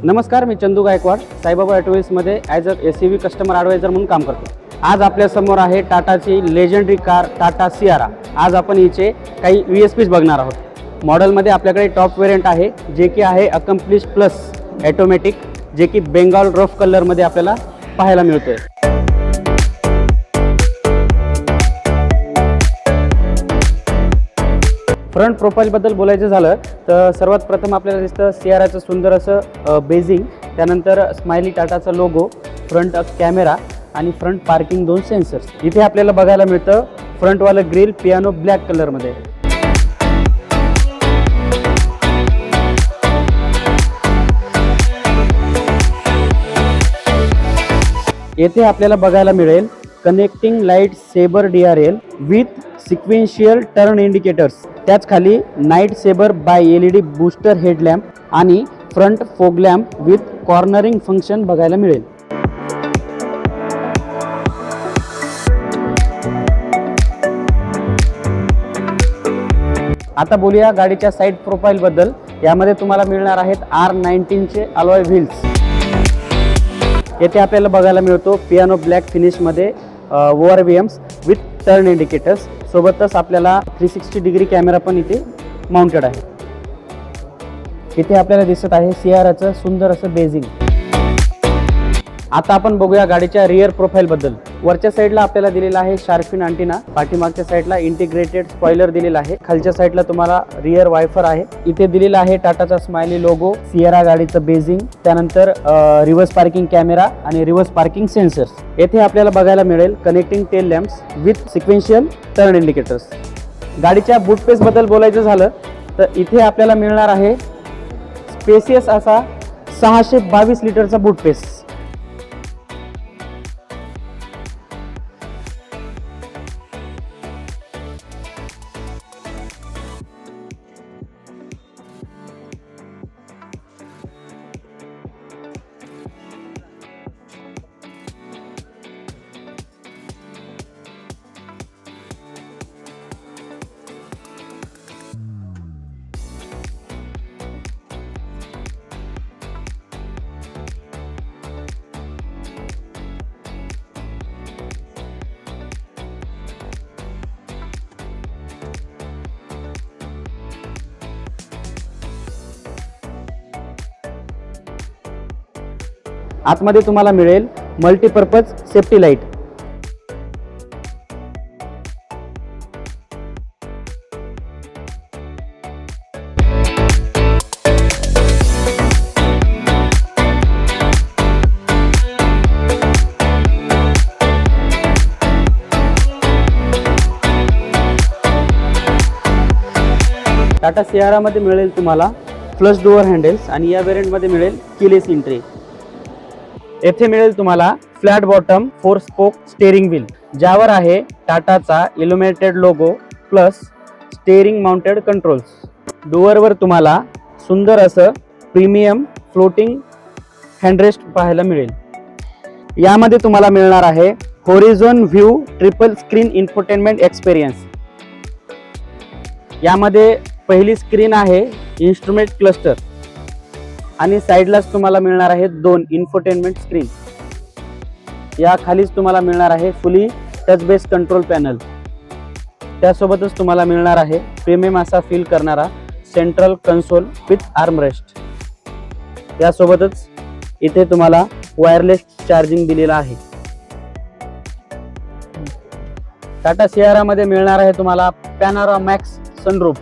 नमस्कार, मी चंदू गायकवाड साईबाबा ऑटोमोबाईल्समध्ये as a SUV customer advisor म्हणून काम करतो. आज आपल्यासमोर आहे टाटाची लेजंडरी कार टाटा सियारा. आज आपण हिचे काही VSPs बघणार आहोत. मॉडेलमध्ये आपल्याकडे टॉप वेरियंट आहे जे की आहे अकम्प्लिश प्लस ॲटोमॅटिक, जे की बेंगाल रफ कलरमध्ये आपल्याला पाहायला मिळतोय. फ्रंट प्रोफाईलबद्दल बोलायचं झालं तर सर्वात प्रथम आपल्याला दिसतं सियाराचं सुंदर असं बेझिंग, त्यानंतर स्माइली टाटाचा लोगो, फ्रंट कॅमेरा आणि फ्रंट पार्किंग 2 सेन्सर्स. इथे आपल्याला बघायला मिळतं फ्रंटवालं ग्रिल पियानो ब्लॅक कलरमध्ये. येथे आपल्याला बघायला मिळेल connecting light saber DRL with sequential turn indicators. त्याच खाली night saber by LED booster headlamp आणि front fog lamp with cornering function बघायला मिळेल. आता बोलूया गाडीच्या साईड प्रोफाईल बद्दल. यामध्ये तुम्हाला मिळणार आहेत R19 चे अलॉय व्हील्स. येथे आपल्याला बघायला मिळतो पियानो ब्लॅक फिनिशमध्ये ORVMs विथ टर्न इंडिकेटर्स. सोबतच आपल्याला 360 डिग्री कॅमेरा पण इथे माउंटेड आहे. इथे आपल्याला दिसत आहे सियाराचं सुंदर असं बेझिंग. आता आपण बघूया गाडीच्या रिअर प्रोफाईल बद्दल. वरच्या साईडला आपल्याला दिलेला आहे शार्पिन अँटिना, पाठीमागच्या साईडला इंटिग्रेटेड स्पॉइलर दिलेला आहे, खालच्या साईडला तुम्हाला रिअर वायफर आहे. इथे दिलेला आहे टाटाचा स्माइली लोगो, सियारा गाडीचं बेझिंग, त्यानंतर रिव्हर्स पार्किंग कॅमेरा आणि रिव्हर्स पार्किंग सेन्सर्स. येथे आपल्याला बघायला मिळेल connecting tail lamps with sequential turn indicators. गाडीच्या बूट स्पेस बद्दल बोलायचं झालं तर इथे आपल्याला मिळणार आहे स्पेसियस असा 622 लिटरचा बूट स्पेस. आतमध्ये तुम्हाला मिळेल मल्टीपर्पज सेफ्टी लाईट. टाटा सियारामध्ये मिळेल तुम्हाला फ्लश डोअर हँडल्स आणि या व्हेरियंटमध्ये मिळेल कीलेस एंट्री. येथे मिळेल तुम्हाला flat bottom 4 spoke steering wheel, ज्यावर आहे टाटाचा illuminated logo plus steering mounted controls. डोअरवर तुम्हाला सुंदर असं प्रीमियम फ्लोटिंग हँडरेस्ट पाहायला मिळेल. यामध्ये तुम्हाला मिळणार आहे horizon view triple screen infotainment experience. यामध्ये पहिली स्क्रीन आहे इन्स्ट्रुमेंट क्लस्टर आणि साईडलाच तुम्हाला मिळणार आहे 2 इन्फोटेनमेंट स्क्रीन. या खालीच तुम्हाला मिळणार आहे फुली टच बेस कंट्रोल पॅनल. त्यासोबतच तुम्हाला मिळणार आहे प्रीमियम असा फील करणारा सेंट्रल कन्सोल विथ आर्मरेस्ट. यासोबतच इथे तुम्हाला वायरलेस चार्जिंग दिलेला आहे. टाटा सियारामध्ये मिळणार आहे तुम्हाला पॅनोरामॅक्स सनरूफ.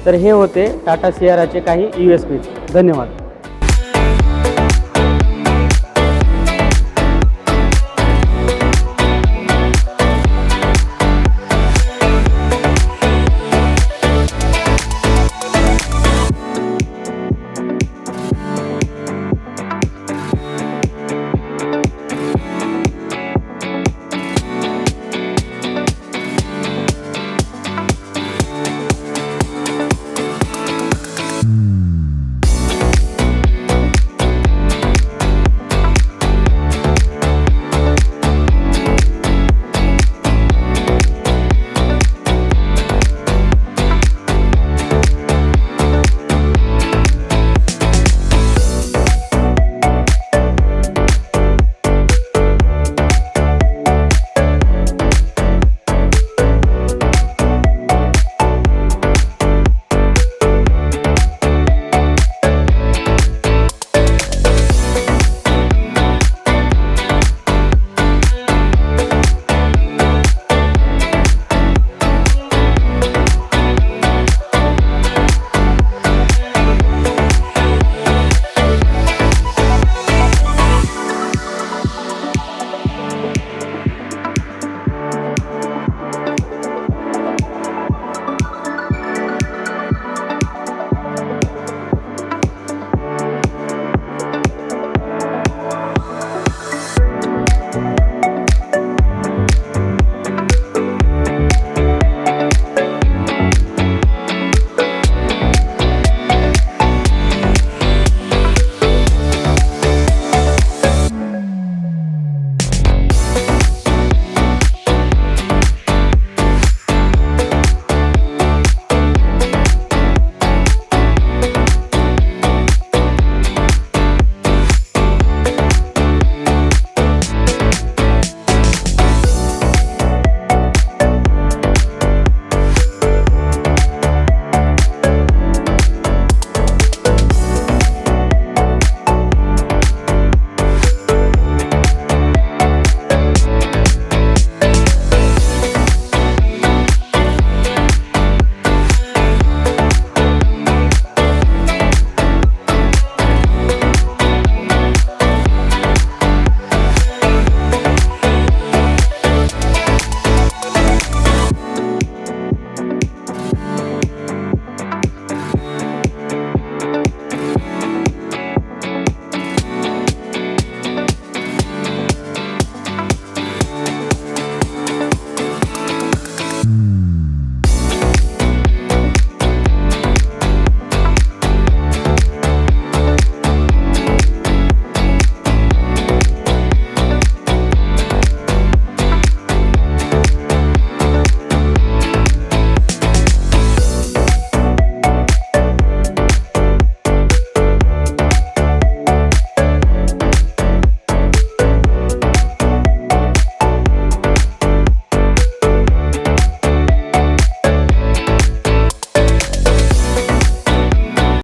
तर हे होते टाटा सियाराचे काही USPs. धन्यवाद.